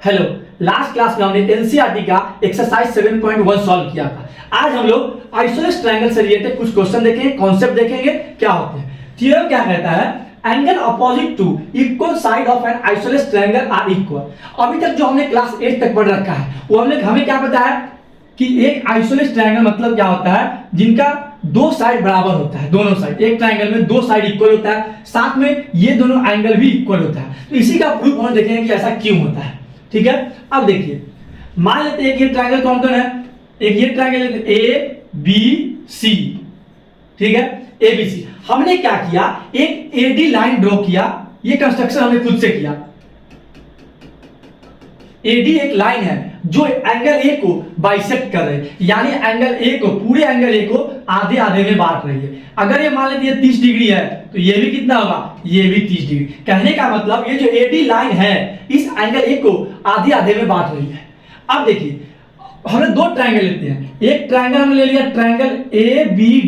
Hello, last class में हमने NCERT का एक्सरसाइज 7.1 सॉल्व किया था। आज हम लोग आइसोलेस ट्रायंगल से रिलेटेड कुछ क्वेश्चन देखेंगे, कॉन्सेप्ट देखेंगे क्या होते हैं। थ्योरम क्या कहता है, angle opposite to equal side of an isosceles triangle are equal. अभी तक जो हमने क्लास 8 तक पढ़ रखा है वो हमें क्या पता है कि एक आइसोलेस ट्रायंगल मतलब क्या होता है, जिनका दो साइड बराबर होता है, दोनों साइड, एक ट्रायंगल में दो साइड इक्वल होता है, साथ में ये दोनों एंगल भी इक्वल होता है। तो इसी का प्रूफ हम देखेंगे कि ऐसा क्यों होता है। ठीक है, अब देखिए, मान लेते हैं कि ये ट्रायंगल कौन कौन है, एक ये ट्रायंगल ए बी सी, ठीक है, ए बी सी। हमने क्या किया, एक एडी लाइन ड्रॉ किया, ये कंस्ट्रक्शन हमने खुद से किया। एडी एक लाइन है जो एंगल ए को बाइसेक्ट कर रही है, यानी एंगल ए को, पूरे एंगल ए को आधे आधे में बांट रही है। अगर ये मान लेते हैं 30 डिग्री है तो ये भी कितना होगा, ये भी 30 डिग्री। कहने का मतलब ये जो एडी लाइन है इस एंगल ए को आधे आधे में बांट रही है। अब देखिए, हमने दो ट्रायंगल लेते हैं, एक ट्रायंगल हमने ले लिया ट्रायंगल ए बी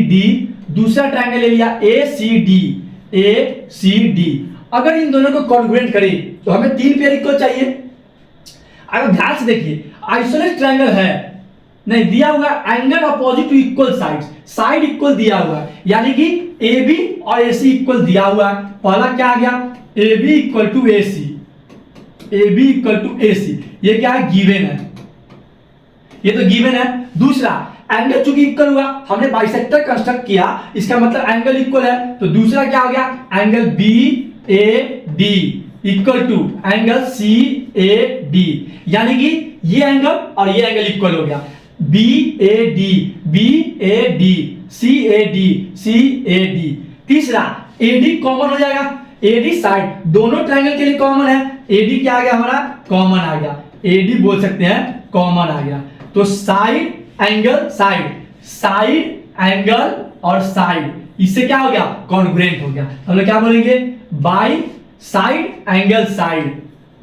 डी, दूसरा ट्रायंगल ले लिया ए सी डी। अगर इन दोनों को कॉन्ग्रुएंट करें तो हमें तीन पेयर इक्वल चाहिए। अगर ध्यान से देखिए, आइसोलेस ट्रायंगल है, नहीं दिया हुआ angle opposite to equal sides, side equal दिया हुआ है, यानी कि ए बी और ए सी इक्वल दिया हुआ है। पहला क्या आ गया, A B equal to A C, A B equal to A C, ये क्या है, गिवन है, ये तो गिवन है। दूसरा एंगल चूंकि इक्वल हुआ, हमने बाइसेक्टर कंस्ट्रक्ट किया, इसका मतलब एंगल इक्वल है, तो दूसरा क्या आ गया, angle B A D equal to angle C A D, यानी कि ये एंगल और ये एंगल इक्वल हो गया। B A D C A D. तीसरा एडी कॉमन हो जाएगा, एडी साइड दोनों ट्रायंगल के लिए कॉमन है, एडी क्या आ गया हमारा, कॉमन आ गया, एडी बोल सकते हैं कॉमन आ गया। तो साइड एंगल साइड एंगल और साइड, इससे क्या हो गया, कॉन्ग्रुएंट हो गया। हम लोग क्या बोलेंगे, by side angle side,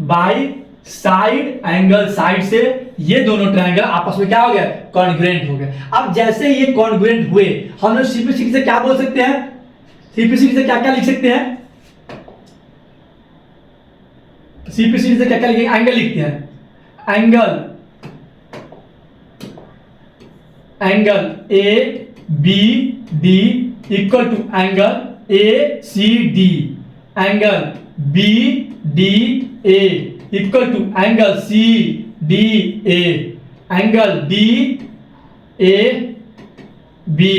by side angle side से ये दोनों ट्रायंगल आपस में क्या हो गया, कॉन्ग्रुएंट हो गए। अब जैसे ये कॉन्ग्रुएंट हुए, हम लोग सीपीसी से क्या बोल सकते हैं, सीपीसी से क्या क्या लिख सकते हैं, सीपीसी से क्या क्या लिखेंगे, एंगल लिखते हैं, angle A B D equal to angle A C D, angle B D A equal to angle C D A, angle D A B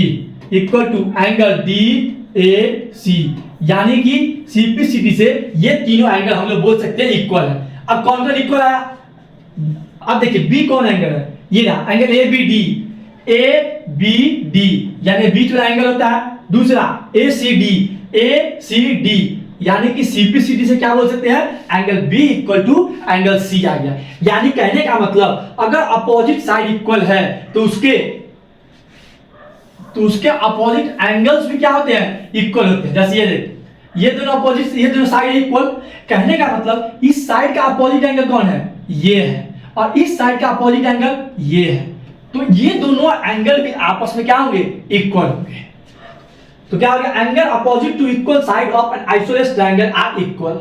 equal to angle D A C, यानी कि CPCT से ये तीनों angle हम लोग बोल सकते हैं इक्वल है। अब कौन कौन इक्वल आया, अब देखिए बी कौन एंगल है, ये रहा एंगल ए बी डी, यानी बीच वाला एंगल होता है। दूसरा ए सी डी, यानी कि सीपीसीटी से क्या बोल सकते हैं, angle B equal to angle C आ गया। यानी कहने का मतलब अगर अपोजिट साइड इक्वल है तो उसके अपोजिट एंगल्स भी क्या होते हैं, इक्वल होते हैं। जैसे ये देख, ये दोनों अपोजिट, ये दोनों साइड इक्वल, कहने का मतलब इस साइड का अपोजिट एंगल कौन है, ये है, और इस साइड का अपोजिट एंगल ये है, तो ये दोनों एंगल भी आपस में क्या होंगे, इक्वल होंगे। तो क्या हो गया, angle opposite to equal side of an isosceles triangle are equal.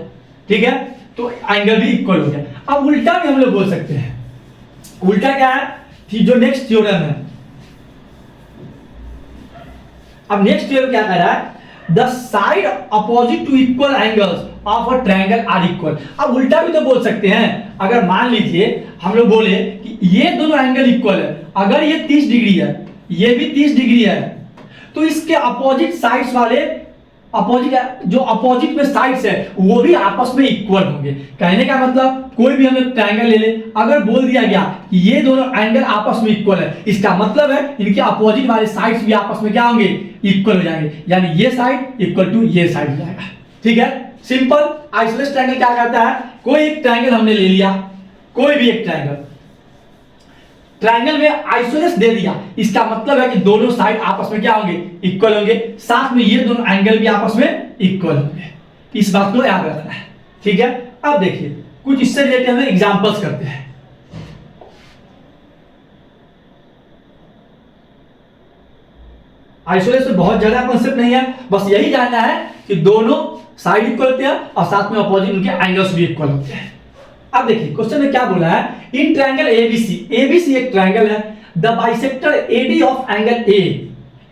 ठीक है, तो एंगल भी इक्वल हो गया। अब उल्टा भी हम लोग बोल सकते हैं, उल्टा क्या है कि जो नेक्स्ट थ्योरम है, अब नेक्स्ट थ्योरम क्या कह रहा है, the side opposite to equal angles of a triangle are equal. अब उल्टा भी तो बोल सकते हैं, अगर मान लीजिए हम लोग बोले कि ये दोनों एंगल इक्वल है, अगर ये 30 डिग्री है, ये भी 30 डिग्री है, तो इसके अपोजिट साइड्स वाले, जो अपोजिट में साइड्स है वो भी आपस में इक्वल होंगे। कहने का मतलब कोई भी हम लोग ट्रायंगल ले ले, अगर बोल दिया गया कि ये दोनों एंगल आपस में इक्वल है, इसका मतलब है इनके अपोजिट वाले साइड्स भी आपस में क्या होंगे, इक्वल हो जाएंगे, यानी ये साइड इक्वल टू ये साइड हो जाएगा। ठीक है, सिंपल। आइसोलेस ट्रायंगल क्या कहता है, कोई एक ट्रायंगल हमने ले लिया, कोई भी एक ट्रायंगल में आइसोलेस दे दिया, इसका मतलब है कि दोनों साइड आपस में क्या होंगे, इक्वल होंगे, साथ में ये दोनों एंगल भी आपस में इक्वल होंगे। इस बात को याद रखना है। ठीक है, अब देखिए कुछ इससे रिलेटेड हम एग्जांपल्स करते हैं। आइसोलेस में बहुत ज्यादा कॉन्सेप्ट नहीं है, बस यही जानना है कि दोनों साइड इक्वल होते हैं और साथ में अपोजिट उनके एंगल्स भी इक्वल होते हैं। अब देखिए क्वेश्चन में क्या बोला है, इन ट्रायंगल एबीसी, एबीसी एक ट्रायंगल है, the bisector AD of angle A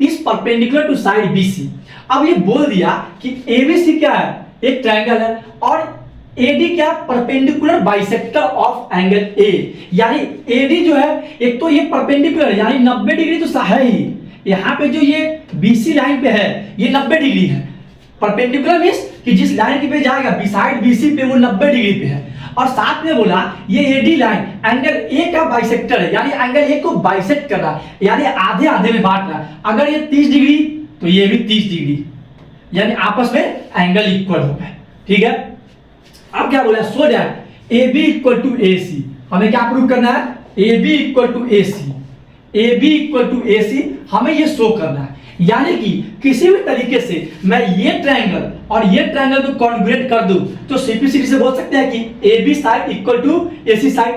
is perpendicular to side BC. अब ये बोल दिया कि एबीसी क्या है, एक ट्रायंगल है, और एडी क्या, परपेंडिकुलर बाइसेक्टर ऑफ एंगल ए। यानी एडी जो है एक तो ये परपेंडिकुलर यानी 90 डिग्री तो है ही, यहाँ पे जो ये बीसी लाइन पे है ये 90 डिग्री है। परपेंडिकुलर मींस कि जिस लाइन पे जाएगा बिसाइड बीसी पे वो 90 डिग्री पे है, और साथ में बोला ये एडी लाइन एंगल ए का बाइसेक्टर है, यानी एंगल ए को बाइसेक्ट कर रहा है, यानी आधे आधे में बांट रहा है। अगर ये 30 डिग्री तो ये भी 30 डिग्री, यानी आपस में एंगल इक्वल हो गए। ठीक है, अब क्या बोला, so that A B equal to A C, हमें क्या प्रूव करना है, A B equal to A C, A B equal to A C हमें ये शो करना है। यानी कि किसी भी तरीके से मैं ये ट्रायंगल और ये ट्रायंगल को कॉन्ग्रुएंट कर दूं तो सिंपलिसिटी से बोल सकते हैं कि A B side equal to A C side.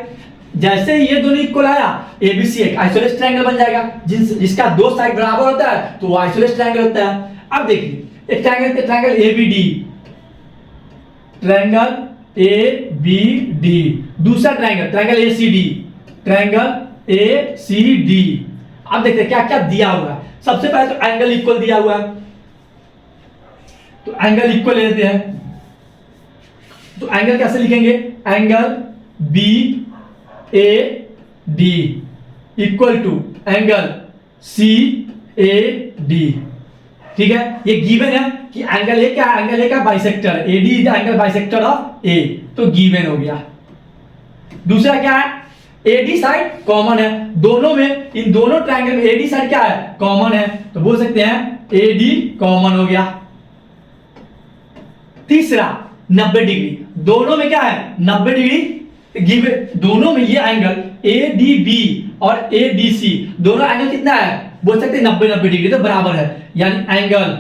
जैसे ये दोनों इक्वल आया, ए बी सी एक आइसोलेस ट्रायंगल बन जाएगा, जिसका दो साइड बराबर होता है तो वो आइसोलेस ट्रायंगल होता है। अब देखिए एक triangle A B D, triangle A B D, दूसरा triangle A C D, triangle A C D. अब देखते हैं क्या क्या दिया हुआ है। सबसे पहले तो एंगल इक्वल दिया हुआ है, तो एंगल इक्वल ले लेते हैं। तो एंगल कैसे लिखेंगे, angle B A D equal to angle C A D. ठीक है, ये गिवन है कि एंगल ए क्या है, एंगल ए का bisector, AD is the angle bisector of A, तो गिवन हो गया। दूसरा क्या है, एडी साइड कॉमन है दोनों में, इन दोनों ट्रायंगल में एडी साइड क्या है, कॉमन है, तो बोल सकते हैं एडी कॉमन हो गया। तीसरा 90 डिग्री, दोनों में क्या है 90 डिग्री गिवन, दोनों में ये एंगल एडीबी और एडीसी दोनों एंगल कितना है, बोल सकते हैं 90 डिग्री, तो बराबर है। यानी angle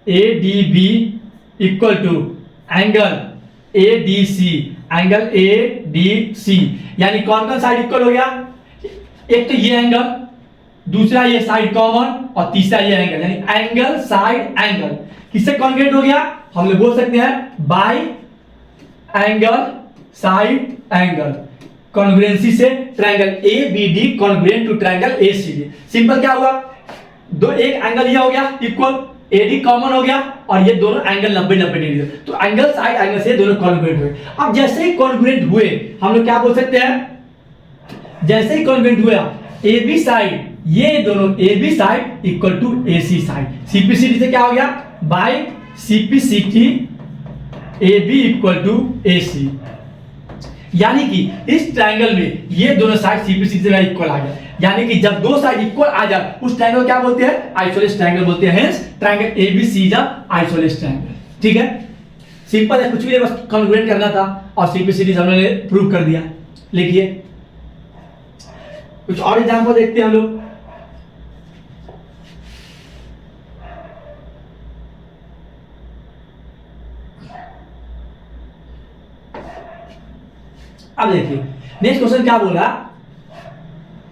ADB equal to angle ADC, angle ADC. यानी कौन कौन साइड इक्वल हो गया, एक तो ये एंगल, दूसरा ये साइड कॉमन, और तीसरा ये एंगल, यानी एंगल साइड एंगल किससे कॉन्ग्रुएंट हो गया, हम लोग बोल सकते हैं by angle side angle, congruency से triangle A B D congruent to triangle A C D. Simple क्या हुआ, दो एक एंगल ये हो गया इक्वल, एडी कॉमन हो गया, और ये दोनों एंगल 90 डिग्री, तो एंगल साइड एंगल से दोनों कॉन्ग्रुएंट हुए। अब जैसे ही कॉन्ग्रुएंट हुए हम लोग क्या बोल सकते हैं, जैसे ही कॉन्ग्रुएंट हुआ ए बी साइड, ये दोनों A B side equal to A C side, CPCT से क्या हो गया, by CPCT A B equal to A C. यानी कि इस ट्रायंगल में ये दोनों साइड सीपीसीटी से इक्वल आ गया, यानी कि जब दो साइड इक्वल आ जाए उस ट्रायंगल क्या बोलते हैं, आइसोलेस ट्रायंगल बोलते हैं। Hence triangle ABC is isosceles triangle. ठीक है, सिंपल है, कुछ भी नहीं, बस कॉन्ग्रुएंट करना था और सीपीसीटी हमने प्रूव कर दिया। लिखिए कुछ और एग्जांपल देखते हैं हम लोग। अब देखिए नेक्स्ट क्वेश्चन क्या बोला,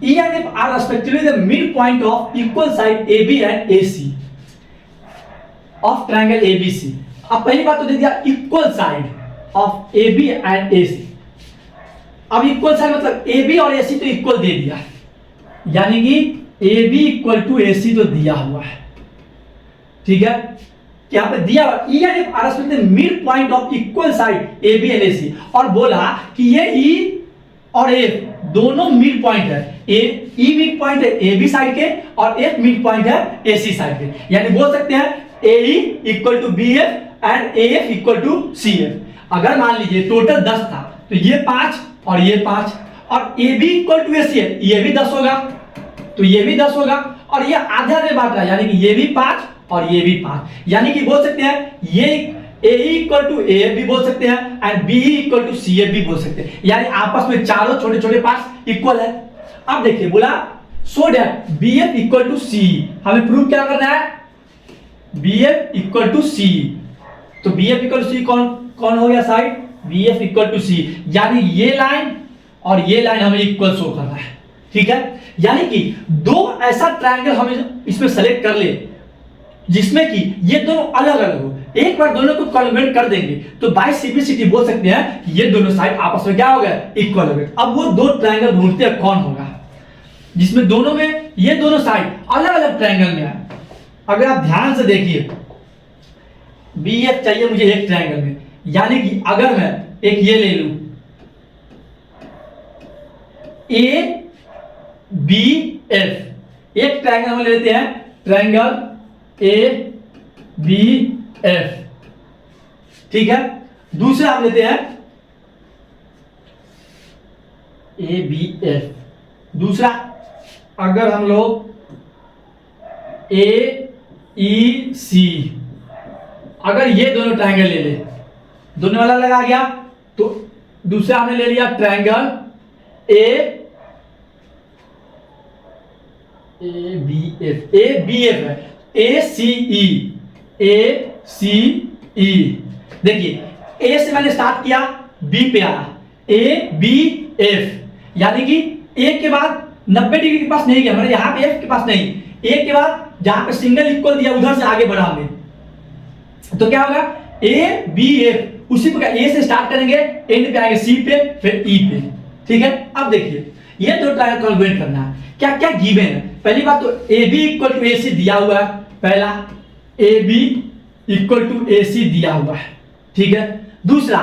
E and F are respectively the midpoint of equal side AB and AC of triangle ABC। अब पहली बात तो दे दिया equal side of AB and AC। अब इक्वल साइड मतलब AB और AC तो इक्वल दे दिया, यानी कि AB इक्वल टू AC तो दिया हुआ है। ठीक है, यहाँ पे दिया E and F are respectively mid point of equal side AB and AC, और बोला कि ये E और F दोनों मिड पॉइंट है, E मिड पॉइंट है AB साइड के और F मिड पॉइंट है AC साइड के। यानी बोल सकते हैं AE equal to BF and AF equal to CF। अगर मान लीजिए टोटल 10 था तो ये 5 और ये 5, और AB इक्वल टू AC है, ये भी 10 होगा, तो ये भी 10 होगा, और ये आधे आधे बांट रहा है, यानी कि ये भी 5 और ये भी 5। यानी कि बोल सकते हैं ये AE इक्वल टू AF भी बोल सकते हैं and BE equal to CF भी बोल सकते हैं, यानी आपस में चारों छोटे छोटे पार्ट्स इक्वल है। अब देखिए बोला so that BF equal to C, हमें प्रूव क्या करना है, BF इक्वल टू C, तो BF इक्वल टू C कौन कौन हो गया side, BF equal to C, यानी ये लाइन और ये लाइन हमें इक्वल शो करना है। ठीक है, यानी कि दो ऐसा ट्रायंगल हमें इसमें सेलेक्ट कर ले जिसमें कि ये दोनों अलग अलग हो, एक बार दोनों को कॉन्ग्रुएंट कर देंगे तो बाय सिंपलिसिटी बोल सकते हैं कि ये दोनों साइड आपस में क्या हो गए, इक्वल हो गए। अब वो दो ट्रायंगल ढूंढते हैं कौन होगा जिसमें दोनों में ये दोनों साइड अलग अलग ट्रायंगल में है। अगर आप ध्यान से देखिए BF चाहिए मुझे एक ट्रायंगल में, यानी कि अगर मैं एक ये ले लूं ABF, एक ट्रायंगल हम लेते हैं ट्रायंगल ABF, ठीक है। दूसरा हम लेते हैं ABF, दूसरा अगर हम लोग AEC, अगर ये दोनों ट्रायंगल ले ले, दोनों वाला लगा गया तो दूसरा हमने ले लिया ट्रायंगल ABF है, ACE, देखिए A से मैंने स्टार्ट किया B पे आया ABF, यानी कि A के बाद 90 डिग्री के पास नहीं गया, मतलब यहाँ पे F के पास नहीं, A के बाद जहां पे सिंगल इक्वल दिया उधर से आगे बढ़ा हमने, तो क्या होगा ABF। उसी प्रकार A से स्टार्ट करेंगे एंड पे आएंगे C पे फिर E पे, ठीक है। अब देखिए ये दो ट्रायंगल कॉन्ग्रुएंट करना है, क्या क्या गिवन है। पहली बात तो AB इक्वल टू AC दिया हुआ है, पहला AB इक्वल टू AC दिया हुआ है, ठीक है। दूसरा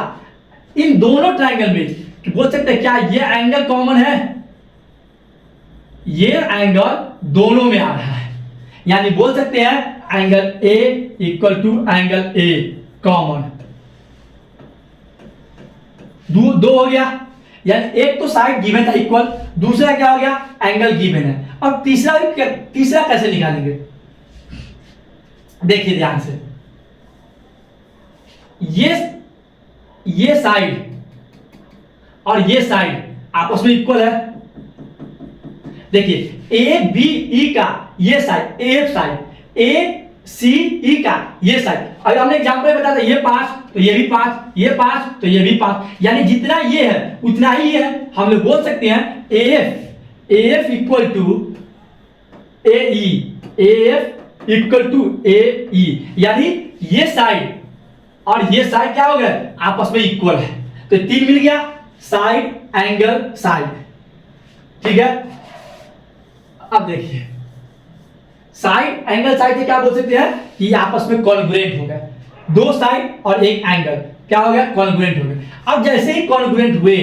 इन दोनों ट्रायंगल में बोल सकते हैं क्या ये एंगल कॉमन है, ये एंगल दोनों में आ रहा है, यानी बोल सकते हैं angle A equal to angle A common. दो हो गया, यानी एक तो साइड गिवन था इक्वल, दूसरा क्या हो गया एंगल गिवन है। अब तीसरा कैसे निकालेंगे, देखिए ध्यान से, ये साइड और ये साइड आपस में इक्वल है। देखिए ABE का ये साइड AF साइड, ACE का ये साइड, अगर हमने एग्जांपल बताया था ये 5 तो ये भी 5, ये 5 तो ये भी 5, यानी जितना ये है उतना ही है। हम लोग बोल सकते हैं AF equal to AE, AF equal to AE, यानी ये साइड और ये साइड क्या हो गए आपस में इक्वल है, तो 3 मिल गया साइड एंगल साइड, ठीक है। अब देखिए साइड एंगल साइड से क्या बोल सकते हैं कि ये आपस में कॉन्ग्रुएंट हो गए, दो साइड और एक एंगल क्या हो गया कॉन्ग्रुएंट हो गए। अब जैसे ही कॉन्ग्रुएंट हुए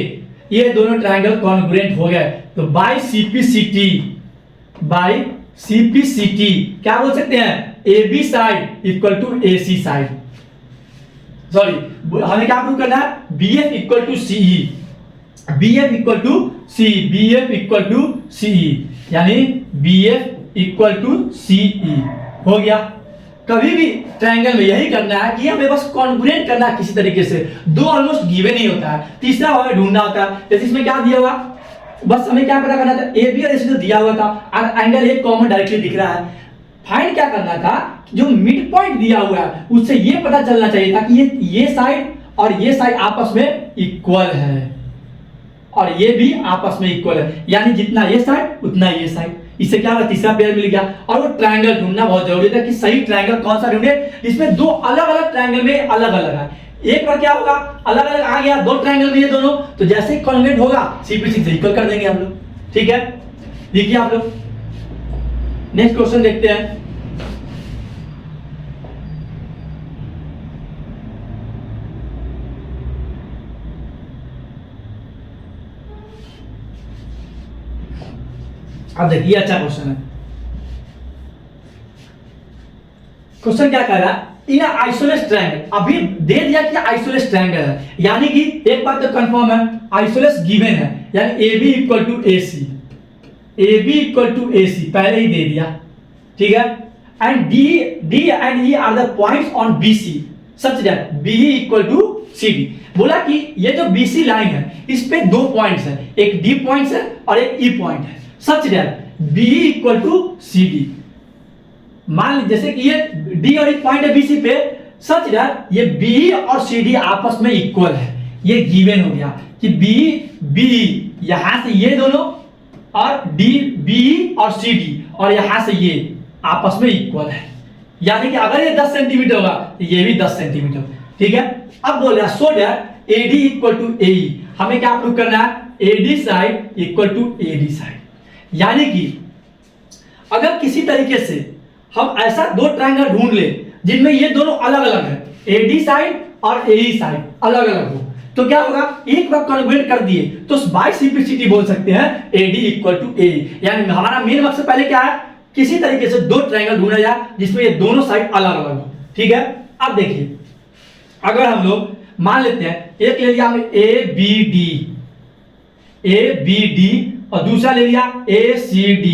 ये दोनों ट्रायंगल कॉन्ग्रुएंट हो गए तो बाय CPCT क्या बोल सकते हैं AB side equal to AC side, sorry हमें क्या प्रूव करना है BF equal to CE, BF equal to CE, यानी BF इक्वल टू CE हो गया। कभी भी ट्रायंगल में यही करना है कि हमें बस कॉन्ग्रुएंट करना है किसी तरीके से, दो ऑलमोस्ट गिवन ही होता है, तीसरा हमें ढूंढना होता है। जैसे इसमें क्या दिया हुआ, बस हमें क्या पता करना था AB और AC तो दिया हुआ था और एंगल एक कॉमन डायरेक्टली दिख रहा है, फाइंड क्या करना था जो मिड पॉइंट दिया हुआ है उससे ये पता चलना चाहिए था कि ये साइड और ये साइड आपस में इक्वल है और ये भी आपस में इक्वल है, यानी जितना ये साइड उतना ये साइड। इससे क्या हुआ तीसरा पेयर मिल गया। और वो ट्रायंगल ढूंढना बहुत जरूरी था कि सही ट्रायंगल कौन सा ढूंढे, इसमें दो अलग अलग ट्रायंगल में अलग अलग है। एक बार क्या होगा अलग अलग आ गया दो ट्रायंगल में ये दोनों, तो जैसे ही कॉन्ग्रुएंट होगा CPC से इक्वल कर देंगे हम लोग, ठीक है। देखिए आप लोग नेक्स्ट क्वेश्चन देखते हैं। अब देखिए अच्छा क्वेश्चन है। क्वेश्चन क्या कह रहा है इन आइसोलेस ट्रायंगल, अभी दे दिया कि आइसोलेस ट्रायंगल है, यानी कि एक बात तो कंफर्म है आइसोलेस गिवन है, यानी AB equal to AC, AB equal to AC पहले ही दे दिया, ठीक है। And D and E are the points on BC such that BE equal to CD। बोला कि ये जो BC लाइन है इस पे दो पॉइंट्स है, एक D पॉइंट्स है और एक E पॉइंट है, such that BE equal to CD। मान जैसे कि ये D और E पॉइंट है BC पे, सच दैट ये BE और CD आपस में इक्वल है, ये गिवन हो गया कि BE यहां से ये दोनों और BE और CD और यहां से ये आपस में इक्वल है, यानी कि अगर ये 10 सेंटीमीटर होगा तो ये भी 10 सेंटीमीटर। ठीक है, अब बोल रहा है so that AD equal to AE, हमें क्या प्रूव करना है, AD side equal to AD side. यानी कि अगर किसी तरीके से हम ऐसा दो ट्रायंगल ढूंढ ले जिनमें ये दोनों अलग अलग है, AD साइड और AE साइड अलग अलग हो, तो क्या होगा, एक बार कॉन्ग्रुएंट कर दिए तो बाय सिंपलिसिटी बोल सकते हैं AD इक्वल टू AE। यानी हमारा मेन मकसद पहले क्या है, किसी तरीके से दो ट्रायंगल ढूंढा जाए जिसमें ये दोनों साइड अलग अलग हो। ठीक है, अब देखिए अगर हम लोग मान लेते हैं एक ले लिया हमने ABD और दूसरा ले लिया ACD।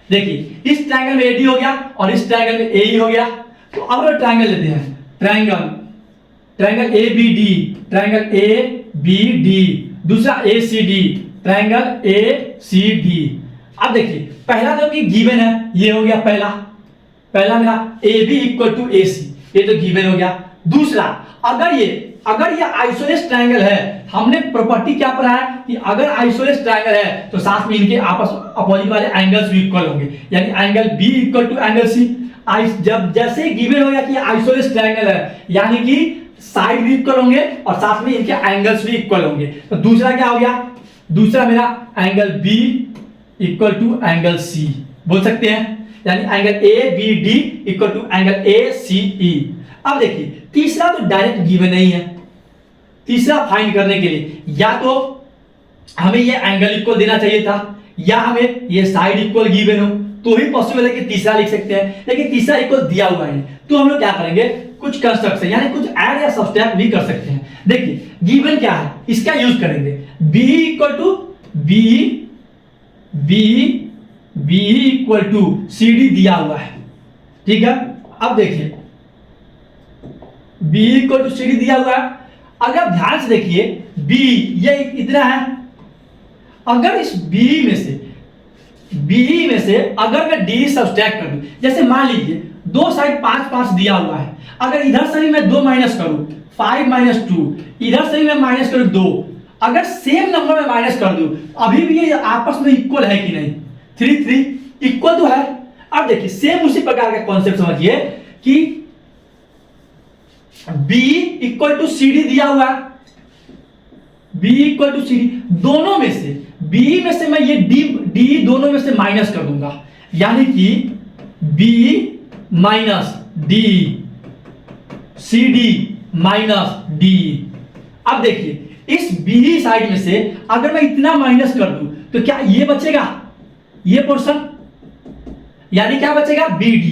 देखिए इस ट्रायंगल में AD हो गया और इस ट्रायंगल में AE हो गया। तो अब हम ट्रायंगल लेते हैं, ट्रायंगल ABD, ट्रायंगल ABD, दूसरा ACD, ट्रायंगल ACD। अब देखिए पहला जो कि गिवन है ये हो गया पहला मेरा AB इक्वल टू AC, ये तो गिवन हो गया। दूसरा अगर ये आइसोलेस ट्रायंगल है, हमने प्रॉपर्टी क्या पढ़ा है कि अगर आइसोलेस ट्रायंगल है तो साथ में इनके आपस अपोजिट वाले एंगल्स भी इक्वल होंगे, यानी angle B equal to angle C। जब जैसे गिवन हो गया कि आइसोलेस ट्रायंगल है यानी कि साइड भी इक्वल होंगे और साथ में इनके एंगल्स भी इक्वल होंगे। तो दूसरा क्या हो गया, दूसरा मेरा angle B equal to angle C बोल सकते हैं, यानी angle ABD equal to angle ACE। अब देखिए तीसरा तो डायरेक्ट गिवन नहीं है, तीसरा फाइंड करने के लिए या तो हमें ये एंगल इक्वल देना चाहिए था या हमें ये साइड इक्वल गिवन हो तो ही पॉसिबल है कि तीसरा लिख सकते हैं, लेकिन तीसरा इक्वल दिया हुआ है। तो हम लोग क्या करेंगे, कुछ कंस्ट्रक्शन यानी कुछ ऐड या सब्ट्रैक्ट भी कर सकते हैं। देखिए गिवन क्या है, इसका यूज करेंगे B equal to B equal to CD दिया हुआ है। ठीक है, अब देखिए B इक्वल टू CD दिया हुआ है। अगर ध्यान से देखिए B ये इतना है, अगर इस B में से अगर मैं D सब्ट्रैक्ट कर दूं, जैसे मान लीजिए दो साइड 5 दिया हुआ है, अगर इधर से भी मैं 2 माइनस करूं 5 माइनस 2, इधर से भी मैं माइनस करूं 2, अगर सेम नंबर में माइनस कर दूं अभी भी ये आपस में इक्वल है कि नहीं, 3 इक्वल तो है। अब देखिए सेम उसी प्रकार का कॉन्सेप्ट समझिए कि B इक्वल टू CD दिया हुआ है, B इक्वल टू CD, दोनों में से B में से मैं ये D दोनों में से माइनस कर दूंगा, यानी कि B minus D, CD minus D। अब देखिए इस B साइड में से अगर मैं इतना माइनस कर दूं तो क्या ये बचेगा, ये पोर्शन, यानी क्या बचेगा BD,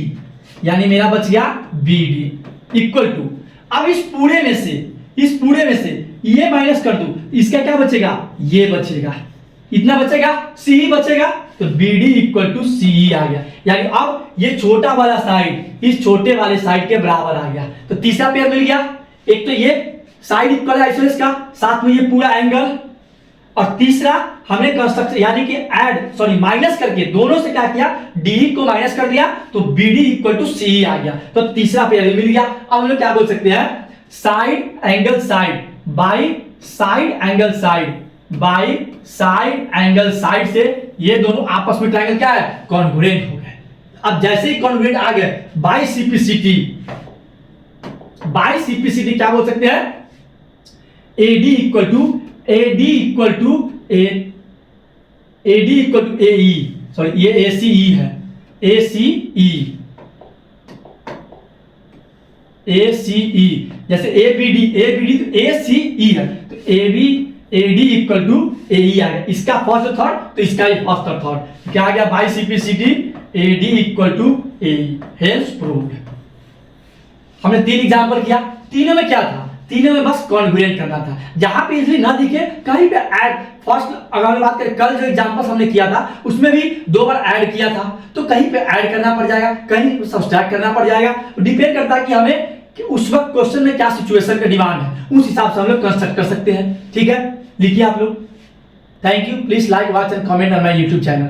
यानी मेरा बच गया BD इक्वल टू, अब इस पूरे में से ये माइनस कर दूं, इसका क्या बचेगा, ये बचेगा, इतना बचेगा, C बचेगा, तो BD इक्वल टू CE आ गया। यानी अब ये छोटा वाला साइड इस छोटे वाले साइड के बराबर आ गया। तो तीसरा पेयर मिल गया, एक तो ये साइड इक्वल है आइसोलेस का, साथ में ये पूरा एंगल, और तीसरा हमने कंस्ट्रक्शन यानी कि माइनस करके दोनों से क्या किया, D को माइनस कर दिया तो BD इक्वल टू CE आ गया। तो तीसरा पेयर मिल गया। अब हम लोग क्या बोल सकते हैं, side angle side by side angle side by side angle side से ये दोनों आपस में ट्रायंगल क्या है, कॉन्ग्रुएंट हो गए। अब जैसे ही कॉन्ग्रुएंट आ गए बाई सिंप्लिसिटी क्या बोल सकते हैं, AD equal to AE, sorry ये ACE है, ACE जैसे ABD तो ACE है, तो AD इक्वल टू AE आ गया, इसका फर्स्ट थर्ड तो इसका भी फर्स्ट और थर्ड, क्या आ गया, by simplicity AD equal to AE, hence proved. हमने 3 एग्जांपल किया, तीनों में क्या था, तीनों में बस कॉन्ग्रुएंट करना था। जहां पे इजीली ना दिखे कहीं पे ऐड, फर्स्ट अगर बात करें कल जो एग्जांपल हमने किया था उसमें भी 2 बार ऐड किया था, तो कहीं पे ऐड करना पड़ जाएगा, कहीं सब्ट्रैक्ट करना पड़ जाएगा। डिपेंड करता है कि हमें कि उस वक्त क्वेश्चन में क्या सिचुएशन का डिमांड है, उस हिसाब से हम लोग कंस्ट्रक्ट कर सकते हैं। ठीक है, लिखिए आप लोग। Thank you, please like, watch and comment on my YouTube channel.